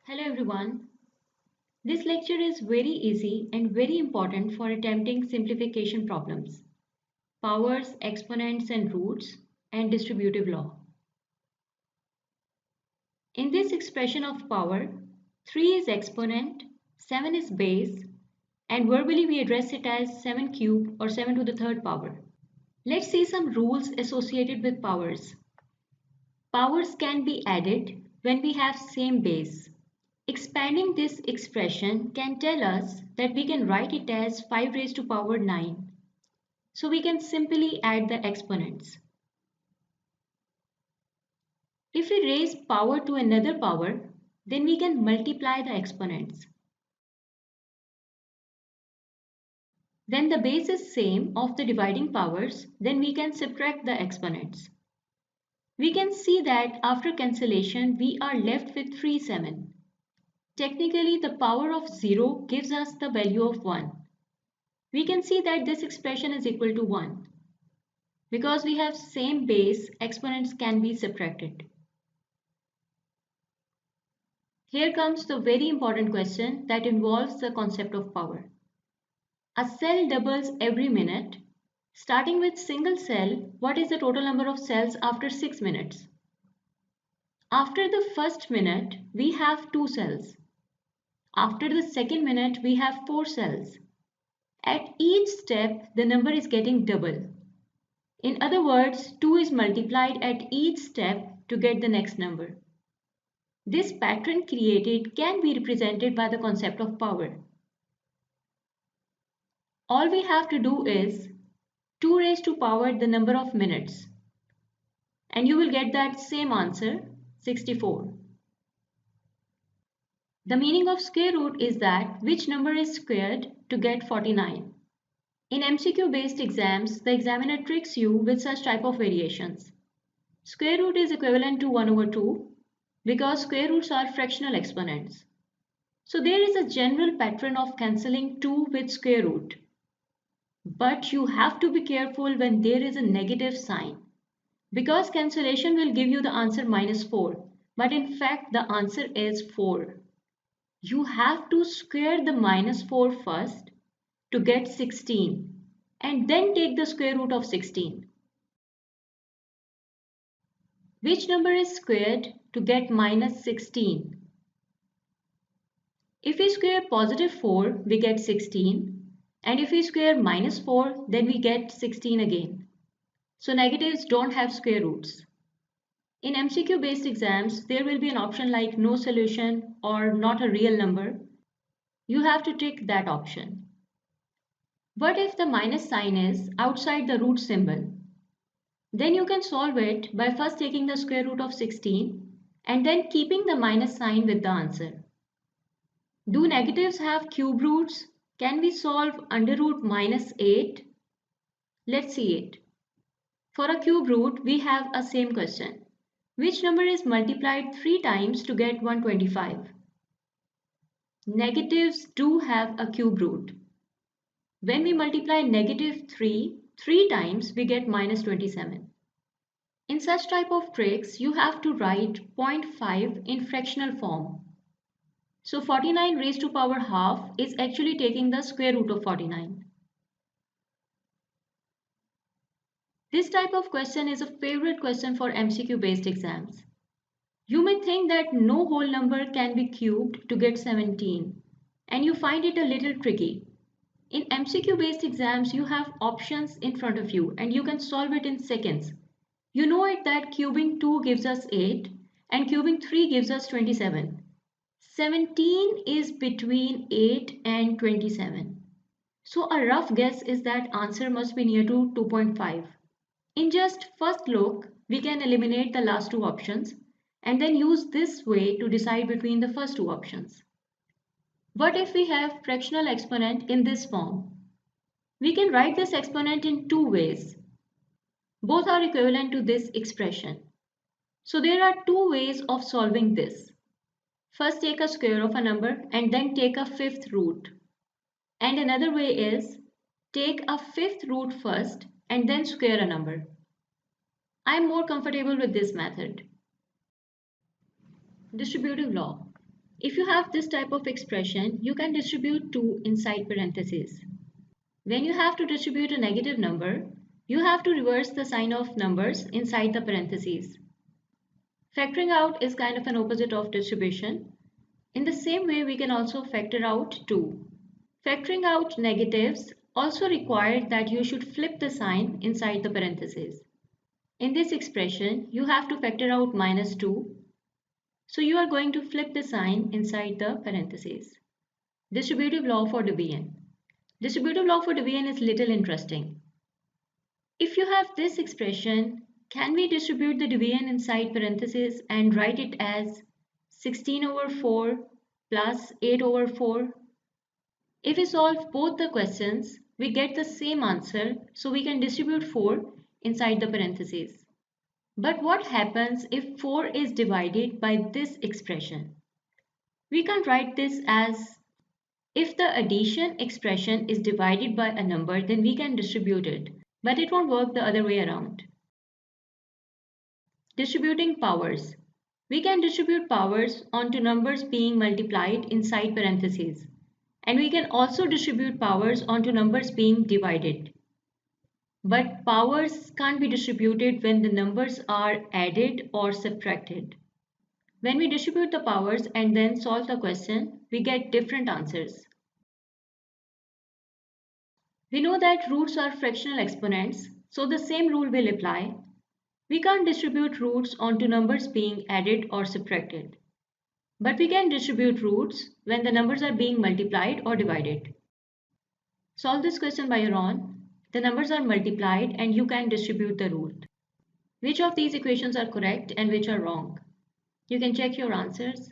Hello everyone. This lecture is very easy and very important for attempting simplification problems, powers, exponents and roots, and distributive law. In this expression of power, 3 is exponent, 7 is base, and verbally we address it as 7 cubed or 7 to the third power. Let's see some rules associated with powers. Powers can be added when we have same base. Expanding this expression can tell us that we can write it as 5 raised to power 9. So we can simply add the exponents. If we raise power to another power, then we can multiply the exponents. When the base is same of the dividing powers, then we can subtract the exponents. We can see that after cancellation, we are left with 3, 7. Technically, the power of 0 gives us the value of 1. We can see that this expression is equal to 1. Because we have same base, exponents can be subtracted. Here comes the very important question that involves the concept of power. A cell doubles every minute. Starting with single cell, what is the total number of cells after 6 minutes? After the first minute, we have 2 cells. After the second minute, we have 4 cells. At each step, the number is getting double. In other words, 2 is multiplied at each step to get the next number. This pattern created can be represented by the concept of power. All we have to do is 2 raised to power the number of minutes, and you will get that same answer, 64. The meaning of square root is that which number is squared to get 49. In MCQ based exams, the examiner tricks you with such type of variations. Square root is equivalent to 1 over 2 because square roots are fractional exponents. So there is a general pattern of cancelling 2 with square root. But you have to be careful when there is a negative sign. Because cancellation will give you the answer -4. But in fact the answer is 4. You have to square the -4 first to get 16 and then take the square root of 16. Which number is squared to get -16? If we square +4, we get 16. And if we square -4, then we get 16 again. So negatives don't have square roots. In MCQ based exams, there will be an option like no solution or not a real number. You have to tick that option. What if the minus sign is outside the root symbol? Then you can solve it by first taking the square root of 16 and then keeping the minus sign with the answer. Do negatives have cube roots? Can we solve under root -8? Let's see it. For a cube root, we have a same question. Which number is multiplied 3 times to get 125? Negatives do have a cube root. When we multiply -3 3 times, we get -27. In such type of tricks, you have to write 0.5 in fractional form. So 49 raised to power half is actually taking the square root of 49. This type of question is a favorite question for MCQ based exams. You may think that no whole number can be cubed to get 17 and you find it a little tricky. In MCQ based exams, you have options in front of you and you can solve it in seconds. You know it that cubing 2 gives us 8 and cubing 3 gives us 27. 17 is between 8 and 27. So a rough guess is that answer must be near to 2.5. In just first look, we can eliminate the last two options and then use this way to decide between the first two options. What if we have fractional exponent in this form? We can write this exponent in two ways. Both are equivalent to this expression. So there are two ways of solving this. First take a square of a number and then take a fifth root. And another way is take a fifth root first and then square a number. I am more comfortable with this method. Distributive law. If you have this type of expression, you can distribute 2 inside parentheses. When you have to distribute a negative number, you have to reverse the sign of numbers inside the parentheses. Factoring out is kind of an opposite of distribution. In the same way, we can also factor out 2. Factoring out negatives also requires that you should flip the sign inside the parentheses. In this expression, you have to factor out -2. So you are going to flip the sign inside the parentheses. Distributive law for division. Distributive law for division is little interesting. If you have this expression, can we distribute the division inside parentheses and write it as 16/4 plus 8/4? If we solve both the questions, we get the same answer, so we can distribute 4 inside the parentheses. But what happens if 4 is divided by this expression? We can write this as, if the addition expression is divided by a number, then we can distribute it, but it won't work the other way around. Distributing powers. We can distribute powers onto numbers being multiplied inside parentheses, and we can also distribute powers onto numbers being divided. But powers can't be distributed when the numbers are added or subtracted. When we distribute the powers and then solve the question, we get different answers. We know that roots are fractional exponents, so the same rule will apply. We can't distribute roots onto numbers being added or subtracted. But we can distribute roots when the numbers are being multiplied or divided. Solve this question by your own. The numbers are multiplied and you can distribute the root. Which of these equations are correct and which are wrong? You can check your answers.